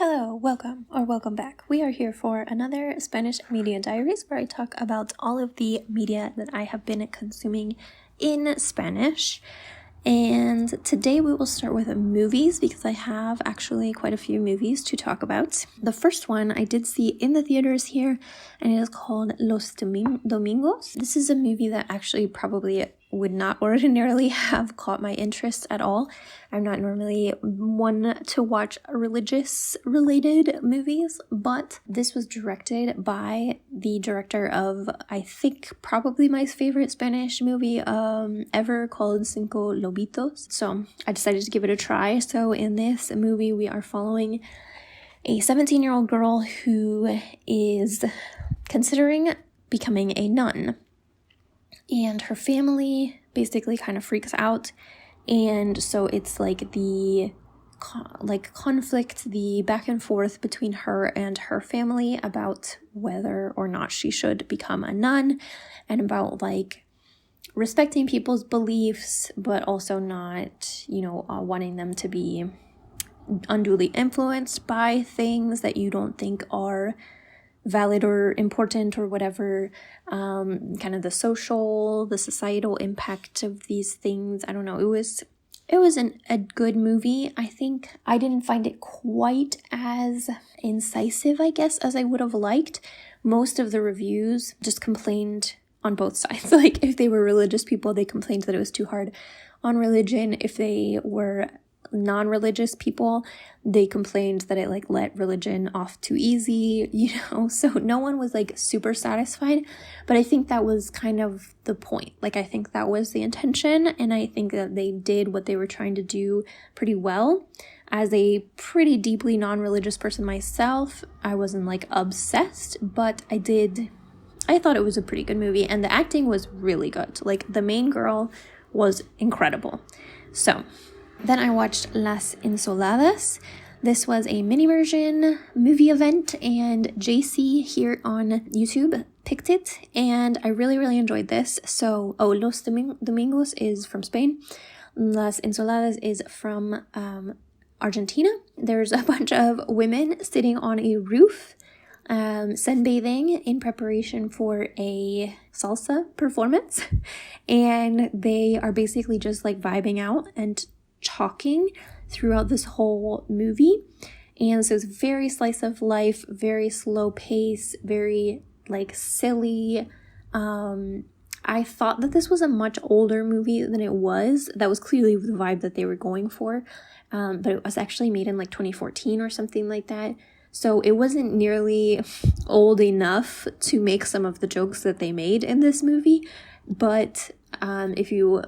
Hello, welcome back. We are here for another Spanish media diaries where I talk about all of the media that I have been consuming in Spanish. And today we will start with movies because I have actually quite a few movies to talk about. The first one I did see in the theaters here, and it is called Los Domingos. This is a movie that actually probably would not ordinarily have caught my interest at all. I'm not normally one to watch religious related movies, but this was directed by the director of, I think, probably my favorite Spanish movie ever, called Cinco Lobitos. So I decided to give it a try. So in this movie, we are following a 17-year-old girl who is considering becoming a nun. And her family basically kind of freaks out. And so it's like the conflict, the back and forth between her and her family about whether or not she should become a nun, and about like respecting people's beliefs, but also not, wanting them to be unduly influenced by things that you don't think are valid or important or whatever, kind of the societal impact of these things. I don't know. It was a good movie. I think I didn't find it quite as incisive, I guess, as I would have liked. Most of the reviews just complained on both sides. Like if they were religious people, they complained that it was too hard on religion. If they were non-religious people, they complained that it let religion off too easy, so no one was super satisfied. But I think that was kind of the point. I think that was the intention, and I think that they did what they were trying to do pretty well. As a pretty deeply non-religious person myself, I wasn't obsessed, but I thought it was a pretty good movie, and the acting was really good. The main girl was incredible. So then I watched Las Insoladas. This was a mini version movie event, and JC here on YouTube picked it, and I really, really enjoyed this. So, Los Domingos is from Spain. Las Insoladas is from Argentina. There's a bunch of women sitting on a roof, sunbathing in preparation for a salsa performance, and they are basically just vibing out and talking throughout this whole movie. And so it's very slice of life, very slow pace, very silly. I thought that this was a much older movie than it was. That was clearly the vibe that they were going for, but it was actually made in 2014 or something like that. So it wasn't nearly old enough to make some of the jokes that they made in this movie. But if you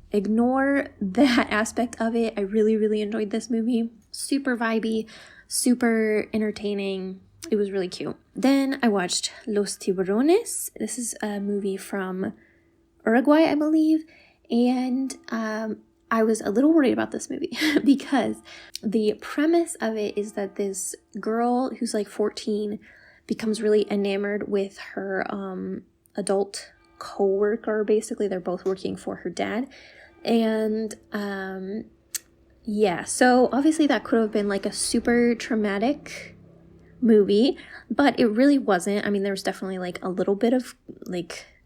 ignore that aspect of it, I really, really enjoyed this movie. Super vibey, super entertaining. It was really cute. Then I watched Los Tiburones. This is a movie from Uruguay, I believe. And I was a little worried about this movie because the premise of it is that this girl who's 14 becomes really enamored with her adult co-worker. Basically, they're both working for her dad. And so obviously that could have been a super traumatic movie, but it really wasn't. I mean, there was definitely a little bit of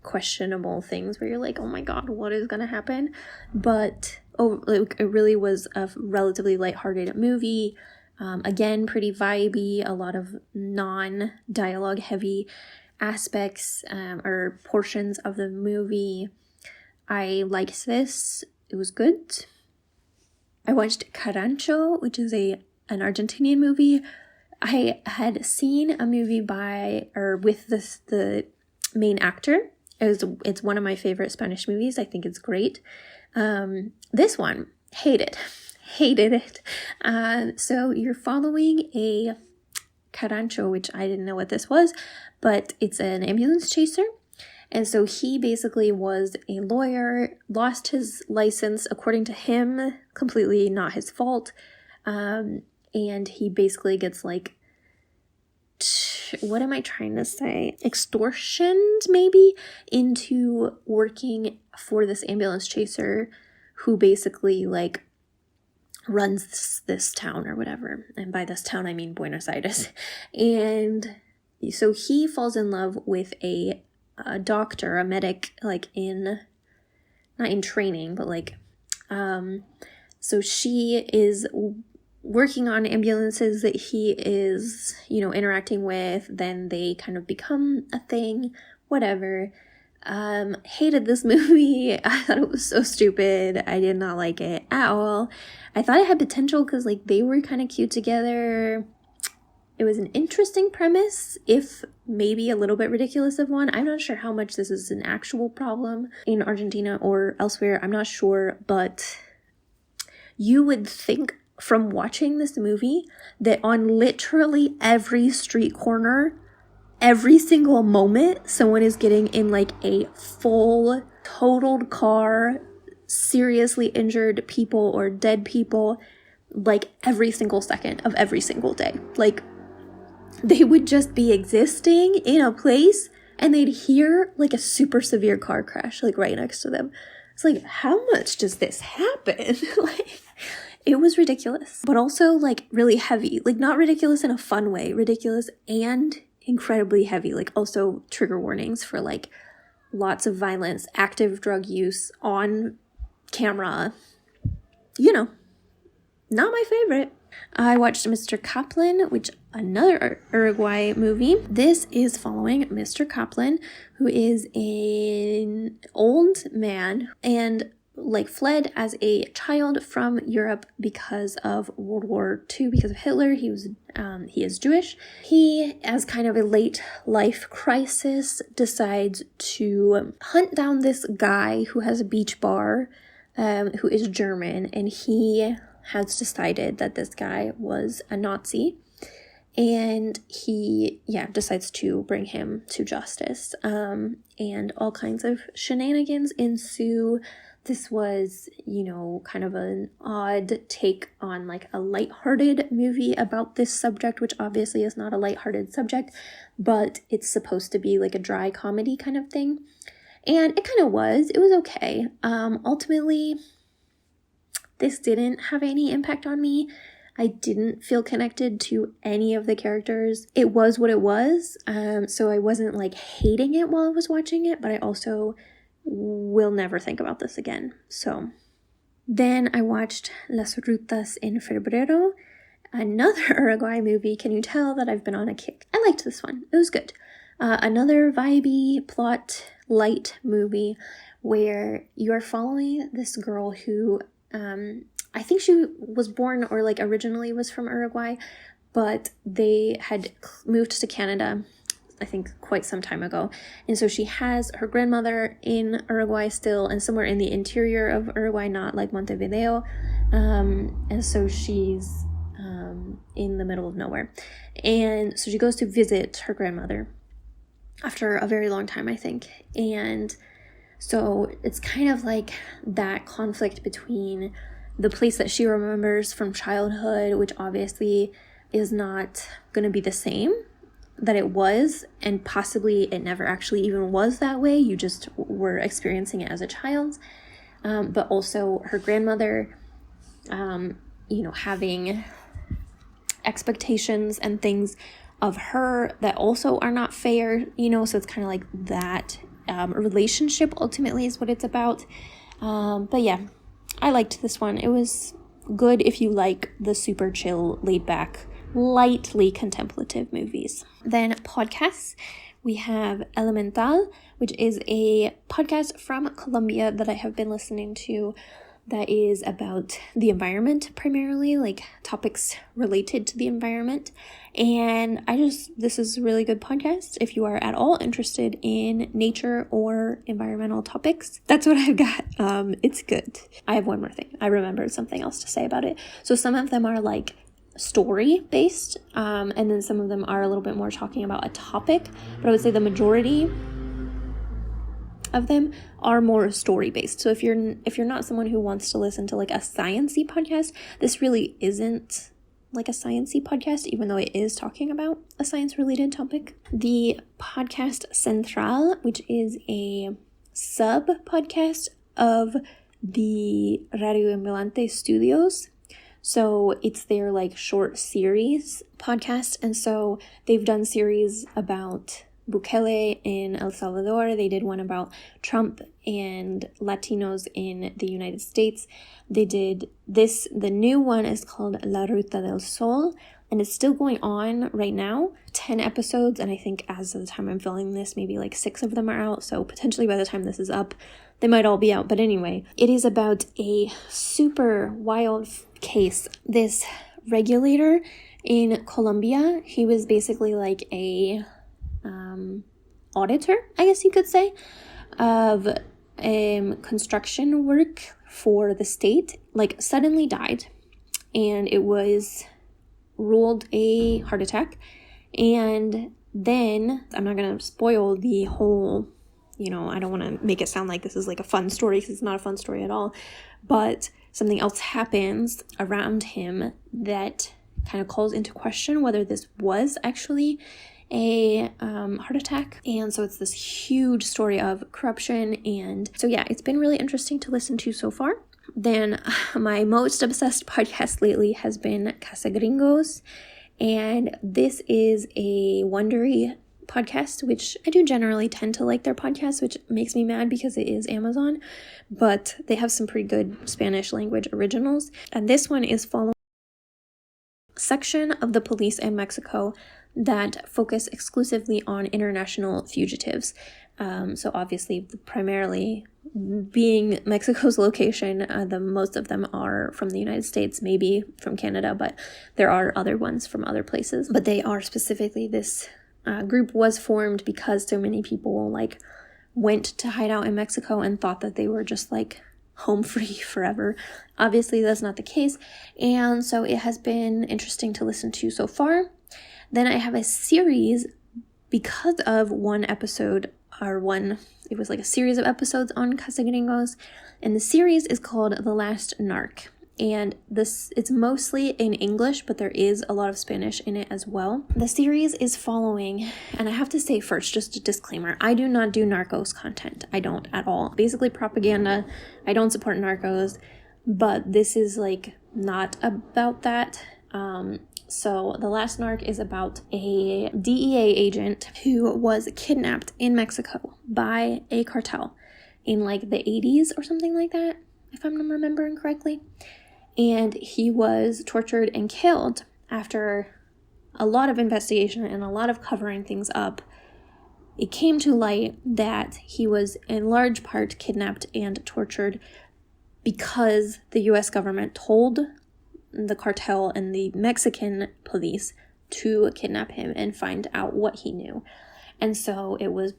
questionable things where you're oh my god, what is gonna happen? But it really was a relatively lighthearted movie. Again, pretty vibey, a lot of non-dialogue heavy aspects or portions of the movie. I liked this. It was good. I watched Carancho, which is an Argentinian movie. I had seen a movie with the main actor. It's one of my favorite Spanish movies. I think it's great. This one, hated it. So you're following a carancho, which I didn't know what this was, but it's an ambulance chaser. And so he basically was a lawyer, lost his license, according to him, completely not his fault. And he basically gets what am I trying to say? Extortioned, maybe, into working for this ambulance chaser who basically runs this town or whatever. And by this town, I mean Buenos Aires. And so he falls in love with a doctor, a medic, like not in training, but like, so she is working on ambulances that he is, interacting with. Then they kind of become a thing, whatever. Hated this movie. I thought it was so stupid. I did not like it at all. I thought it had potential because like they were kind of cute together. It was an interesting premise, if maybe a little bit ridiculous of one. I'm not sure how much this is an actual problem in Argentina or elsewhere. I'm not sure, but you would think from watching this movie that on literally every street corner, every single moment, someone is getting in like a full totaled car, seriously injured people or dead people, like every single second of every single day. Like they would just be existing in a place and they'd hear like a super severe car crash like right next to them. It's like, how much does this happen? Like, it was ridiculous, but also like really heavy. Like not ridiculous in a fun way, ridiculous and incredibly heavy. Like also trigger warnings for like lots of violence, active drug use on camera. Not my favorite. I watched Mr. Kaplan, which another Uruguay movie. This is following Mr. Kaplan, who is an old man and like fled as a child from Europe because of World War II, because of Hitler. He is Jewish. He, as kind of a late life crisis, decides to hunt down this guy who has a beach bar, who is German, and he has decided that this guy was a Nazi, and he decides to bring him to justice, and all kinds of shenanigans ensue. This was, kind of an odd take on like a lighthearted movie about this subject, which obviously is not a lighthearted subject, but it's supposed to be like a dry comedy kind of thing. And it kind of was. It was okay. Ultimately, this didn't have any impact on me. I didn't feel connected to any of the characters. It was what it was. So I wasn't like hating it while I was watching it, but I also will never think about this again. So then I watched Las Rutas en Febrero, another Uruguay movie. Can you tell that I've been on a kick? I liked this one. It was good. Another vibey, plot, light movie where you're following this girl who I think she was born or like originally was from Uruguay, but they had moved to Canada, I think quite some time ago. And so she has her grandmother in Uruguay still, and somewhere in the interior of Uruguay, not like Montevideo. And so she's in the middle of nowhere. And so she goes to visit her grandmother after a very long time, I think. And so it's kind of like that conflict between the place that she remembers from childhood, which obviously is not going to be the same that it was, and possibly it never actually even was that way. You just were experiencing it as a child. But also her grandmother, having expectations and things of her that also are not fair, so it's kind of like that relationship ultimately is what it's about. But yeah, I liked this one. It was good if you like the super chill, laid back, lightly contemplative movies. Then podcasts, we have Elemental, which is a podcast from Colombia that I have been listening to that is about the environment primarily, like topics related to the environment. And this is a really good podcast if you are at all interested in nature or environmental topics. That's what I've got. It's good. I have one more thing. I remembered something else to say about it. So some of them are like story based, and then some of them are a little bit more talking about a topic, but I would say the majority of them are more story based. So if you're not someone who wants to listen to like a sciencey podcast, this really isn't like a sciencey podcast, even though it is talking about a science related topic. The podcast Central, which is a sub podcast of the Radio Ambulante Studios. So it's their like short series podcast. And so they've done series about Bukele in El Salvador. They did one about Trump and Latinos in the United States. They did this, the new one is called La Ruta del Sol, and it's still going on right now, 10 episodes, and I think as of the time I'm filming this, maybe like 6 of them are out, so potentially by the time this is up, they might all be out. But anyway, it is about a super wild case. This regulator in Colombia, he was basically like a auditor, I guess you could say, of construction work for the state, like suddenly died, and it was ruled a heart attack. And then, I'm not going to spoil the whole, I don't want to make it sound like this is like a fun story, because it's not a fun story at all, but something else happens around him that kind of calls into question whether this was actually a heart attack. And so it's this huge story of corruption. And so yeah, it's been really interesting to listen to so far. Then my most obsessed podcast lately has been Cazagringos, and this is a Wondery podcast, which I do generally tend to like their podcast, which makes me mad because it is Amazon, but they have some pretty good Spanish language originals. And this one is following a section of the police in Mexico that focus exclusively on international fugitives. So obviously, primarily being Mexico's location, the most of them are from the United States, maybe from Canada, but there are other ones from other places. But they are specifically, this group was formed because so many people like went to hide out in Mexico and thought that they were just like home free forever. Obviously, that's not the case. And so it has been interesting to listen to so far. Then I have a series because of one episode, it was like a series of episodes on Cazagringos, and the series is called The Last Narc. And it's mostly in English, but there is a lot of Spanish in it as well. The series is following, and I have to say first, just a disclaimer, I do not do Narcos content. I don't at all. Basically propaganda. I don't support Narcos, but this is like not about that. So The Last Narc is about a DEA agent who was kidnapped in Mexico by a cartel in like the 80s or something like that, if I'm remembering correctly. And he was tortured and killed after a lot of investigation and a lot of covering things up. It came to light that he was in large part kidnapped and tortured because the US government told the cartel and the Mexican police to kidnap him and find out what he knew. And so it was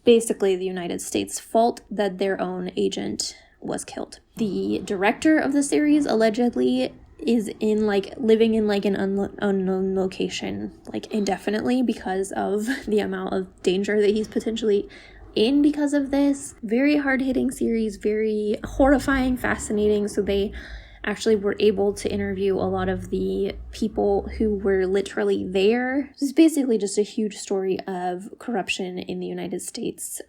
basically the United States' fault that their own agent was killed. The director of the series allegedly is living in an unknown location indefinitely because of the amount of danger that he's potentially in because of this. Very hard-hitting series, very horrifying, fascinating. So they actually were able to interview a lot of the people who were literally there. It's basically just a huge story of corruption in the United States.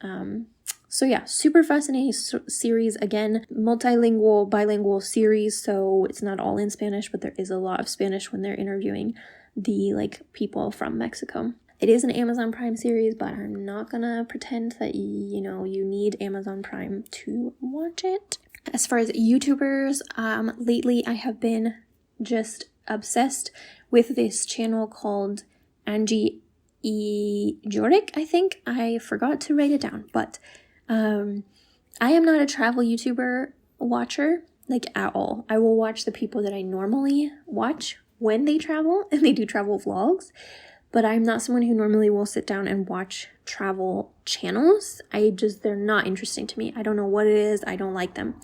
So yeah, super fascinating series. Again, multilingual, bilingual series, so it's not all in Spanish, but there is a lot of Spanish when they're interviewing the people from Mexico. It is an Amazon Prime series, but I'm not gonna pretend that you need Amazon Prime to watch it. As far as YouTubers, lately I have been just obsessed with this channel called Angie joris, I think. I forgot to write it down, but I am not a travel YouTuber watcher, at all. I will watch the people that I normally watch when they travel, and they do travel vlogs, but I'm not someone who normally will sit down and watch travel channels. They're not interesting to me. I don't know what it is. I don't like them.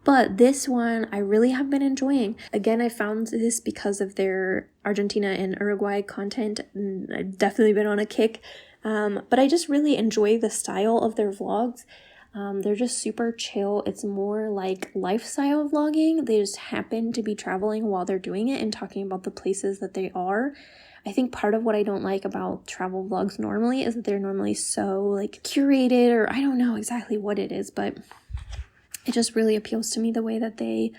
But this one I really have been enjoying. Again, I found this because of their Argentina and Uruguay content. And I've definitely been on a kick. But I just really enjoy the style of their vlogs. They're just super chill. It's more like lifestyle vlogging. They just happen to be traveling while they're doing it and talking about the places that they are. I think part of what I don't like about travel vlogs normally is that they're normally so curated, or I don't know exactly what it is, but it just really appeals to me the way that they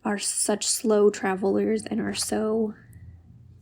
are such slow travelers and are so,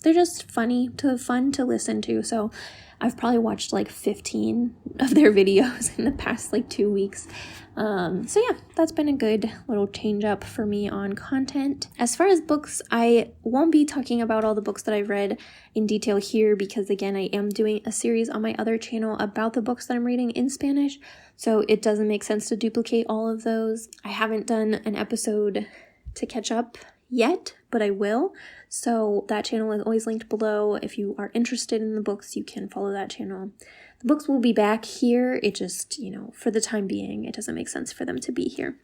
they're just fun to listen to. So I've probably watched like 15 of their videos in the past like 2 weeks. So yeah, that's been a good little change up for me on content. As far as books, I won't be talking about all the books that I've read in detail here because again, I am doing a series on my other channel about the books that I'm reading in Spanish. So it doesn't make sense to duplicate all of those. I haven't done an episode to catch up yet, but I will. So that channel is always linked below. If you are interested in the books, you can follow that channel. The books will be back here. It just, for the time being, it doesn't make sense for them to be here.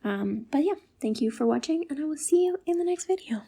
But yeah, thank you for watching, and I will see you in the next video.